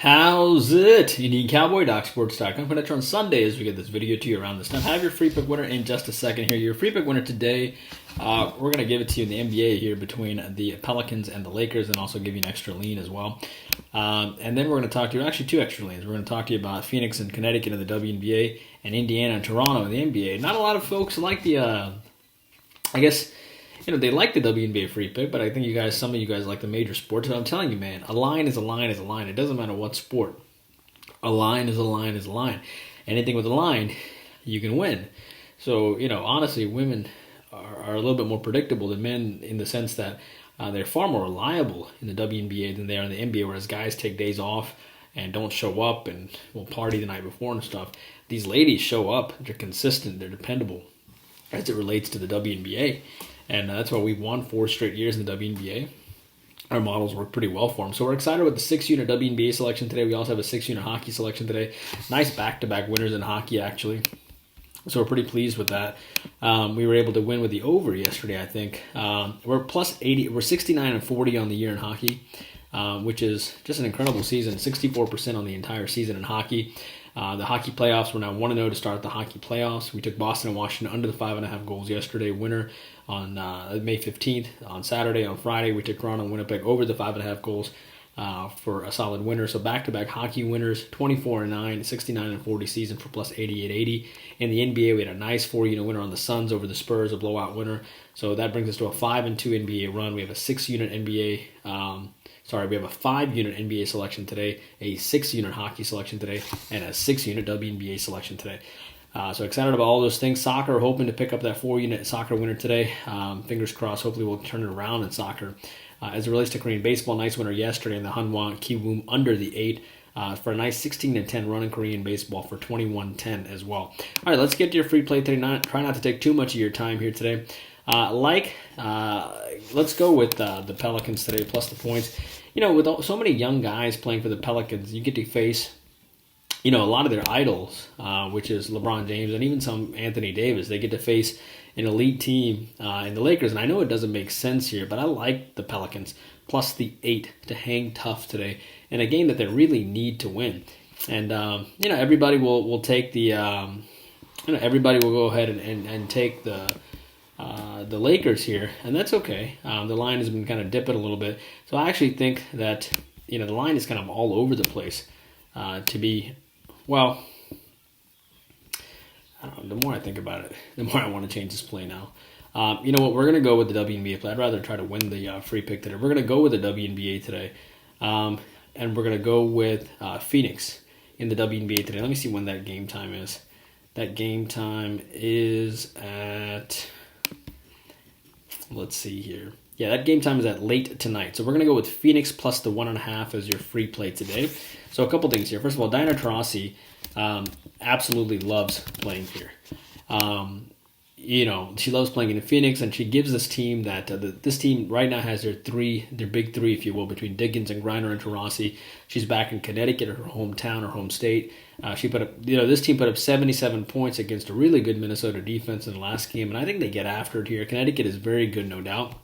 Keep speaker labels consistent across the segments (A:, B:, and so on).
A: How's it? Indian Cowboy, DocSports.com. Coming at you on Sunday as we get this video to you around this time. Have your free pick winner in just a second here. Your free pick winner today, we're going to give it to you in the NBA here between the Pelicans and the Lakers, and also give you an extra lean as well. And then we're going to talk to you, actually two extra leans. We're going to talk to you about Phoenix and Connecticut in the WNBA and Indiana and Toronto in the NBA. Not a lot of folks like the, they like the WNBA free pick, but I think some of you guys like the major sports. And I'm telling you, man, a line is a line is a line. It doesn't matter what sport. A line is a line is a line. Anything with a line, you can win. So, honestly, women are a little bit more predictable than men in the sense that they're far more reliable in the WNBA than they are in the NBA, whereas guys take days off and don't show up and will party the night before and stuff. These ladies show up. They're consistent. They're dependable as it relates to the WNBA. And that's why we've won 4 straight years in the WNBA. Our models work pretty well for them. So we're excited with the 6-unit WNBA selection today. We also have a 6-unit hockey selection today. Nice back-to-back winners in hockey, actually. So we're pretty pleased with that. We were able to win with the over yesterday, I think. We're plus 80. We're 69-40 on the year in hockey, which is just an incredible season. 64% on the entire season in hockey. The hockey playoffs, we're now 1-0 to start the hockey playoffs. We took Boston and Washington under the 5.5 goals yesterday. Winner on May 15th. On Saturday, on Friday, we took Toronto and Winnipeg over the 5.5 goals for a solid winner. So back-to-back hockey winners, 24-9, 69-40 season for plus 88.80. In the NBA, we had a nice 4-unit winner on the Suns over the Spurs, a blowout winner. So that brings us to a 5-2 NBA run. We have a 6-unit NBA. We have a 5-unit NBA selection today, a 6-unit hockey selection today, and a 6-unit WNBA selection today. So excited about all those things. Soccer, hoping to pick up that 4-unit soccer winner today. Fingers crossed. Hopefully we'll turn it around in soccer. As it relates to Korean baseball, nice winner yesterday in the Hanwha Kiwoom under the 8 for a nice 16-10 run in Korean baseball for 21-10 as well. All right, let's get to your free play today. Try not to take too much of your time here today. Let's go with the Pelicans today plus the points. With so many young guys playing for the Pelicans, you get to face a lot of their idols, which is LeBron James and even some Anthony Davis. They get to face an elite team in the Lakers. And I know it doesn't make sense here, but I like the Pelicans plus the 8 to hang tough today in a game that they really need to win. And, everybody will take the, everybody will go ahead and take the Lakers here, and that's okay. The line has been kind of dipping a little bit. So I actually think that, the line is kind of all over the place the more I think about it, the more I want to change this play now. You know what? We're going to go with the WNBA play. I'd rather try to win the free pick today. We're going to go with the WNBA today. And we're going to go with Phoenix in the WNBA today. Let me see when that game time is. That game time is at... Let's see here. Yeah, that game time is at late tonight. So we're going to go with Phoenix plus the 1.5 as your free play today. So a couple things here. First of all, Diana Taurasi absolutely loves playing here. She loves playing in Phoenix, and she gives this team this team right now has their big three, if you will, between Diggins and Griner and Taurasi. She's back in Connecticut, her hometown, her home state. This team put up 77 points against a really good Minnesota defense in the last game, and I think they get after it here. Connecticut is very good, no doubt,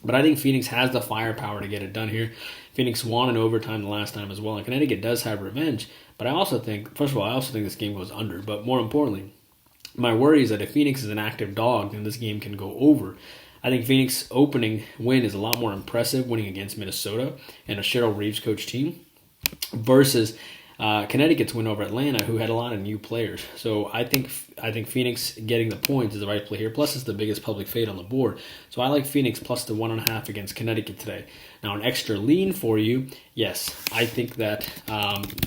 A: but I think Phoenix has the firepower to get it done here. Phoenix won in overtime the last time as well, and Connecticut does have revenge, but I also think this game goes under, but more importantly, my worry is that if Phoenix is an active dog, then this game can go over. I think Phoenix opening win is a lot more impressive, winning against Minnesota and a Cheryl Reeves coach team, versus Connecticut's win over Atlanta, who had a lot of new players. So I think Phoenix getting the points is the right play here. Plus, it's the biggest public fade on the board. So I like Phoenix plus the 1.5 against Connecticut today. Now, an extra lean for you. Yes, I think that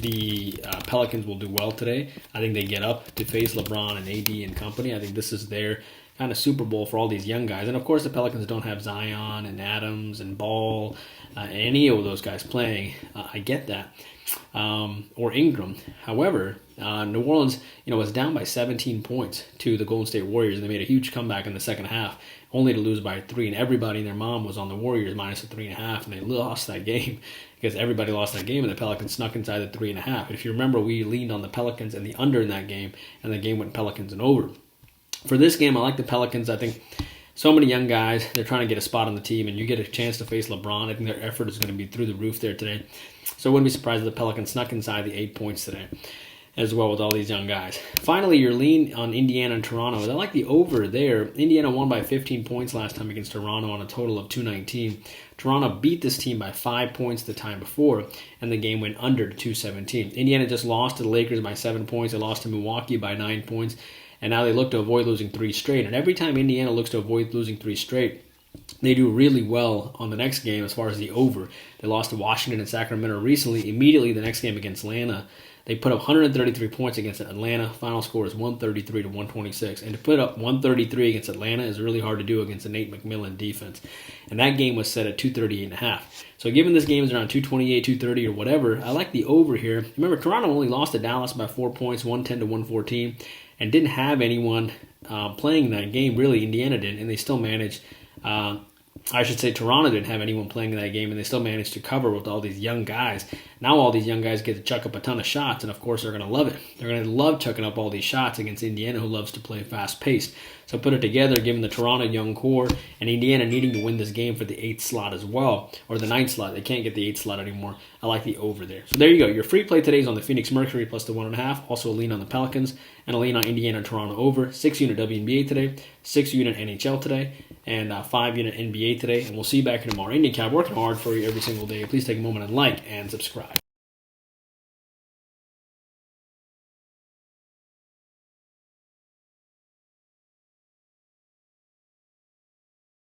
A: the Pelicans will do well today. I think they get up to face LeBron and AD and company. I think this is their kind of Super Bowl for all these young guys. And, of course, the Pelicans don't have Zion and Adams and Ball, any of those guys playing. I get that. Or Ingram. However, New Orleans, was down by 17 points to the Golden State Warriors, and they made a huge comeback in the second half, only to lose by 3. And everybody and their mom was on the Warriors minus the 3.5, and they lost that game because everybody lost that game, and the Pelicans snuck inside the 3.5. If you remember, we leaned on the Pelicans and the under in that game, and the game went Pelicans and over. For this game, I like the Pelicans. I think So many young guys, they're trying to get a spot on the team, and you get a chance to face LeBron. I think their effort is going to be through the roof there today. So I wouldn't be surprised if the Pelicans snuck inside the 8 points today as well with all these young guys. Finally, your lean on Indiana and Toronto. I like the over there. Indiana won by 15 points last time against Toronto on a total of 219. Toronto beat this team by 5 points the time before, and the game went under to 217. Indiana just lost to the Lakers by 7 points. They lost to Milwaukee by 9 points, and now they look to avoid losing 3 straight. And every time Indiana looks to avoid losing 3 straight, they do really well on the next game as far as the over. They lost to Washington and Sacramento recently. Immediately the next game against Atlanta, they put up 133 points against Atlanta. Final score is 133 to 126. And to put up 133 against Atlanta is really hard to do against a Nate McMillan defense. And that game was set at 238.5. So given this game is around 228, 230 or whatever, I like the over here. Remember, Toronto only lost to Dallas by 4 points, 110 to 114, and didn't have anyone playing that game. Really, Indiana did, and they still managed. I should say Toronto didn't have anyone playing in that game, and they still managed to cover with all these young guys. Now all these young guys get to chuck up a ton of shots, and of course they're going to love it. They're going to love chucking up all these shots against Indiana, who loves to play fast-paced. So put it together, given the Toronto young core, and Indiana needing to win this game for the 8th slot as well, or the 9th slot. They can't get the 8th slot anymore. I like the over there. So there you go. Your free play today is on the Phoenix Mercury plus the 1.5. Also a lean on the Pelicans, and a lean on Indiana and Toronto over. 6-unit WNBA today, 6-unit NHL today, and 5-unit NBA today. And we'll see you back here tomorrow. Indian Cab working hard for you every single day. Please take a moment and like and subscribe.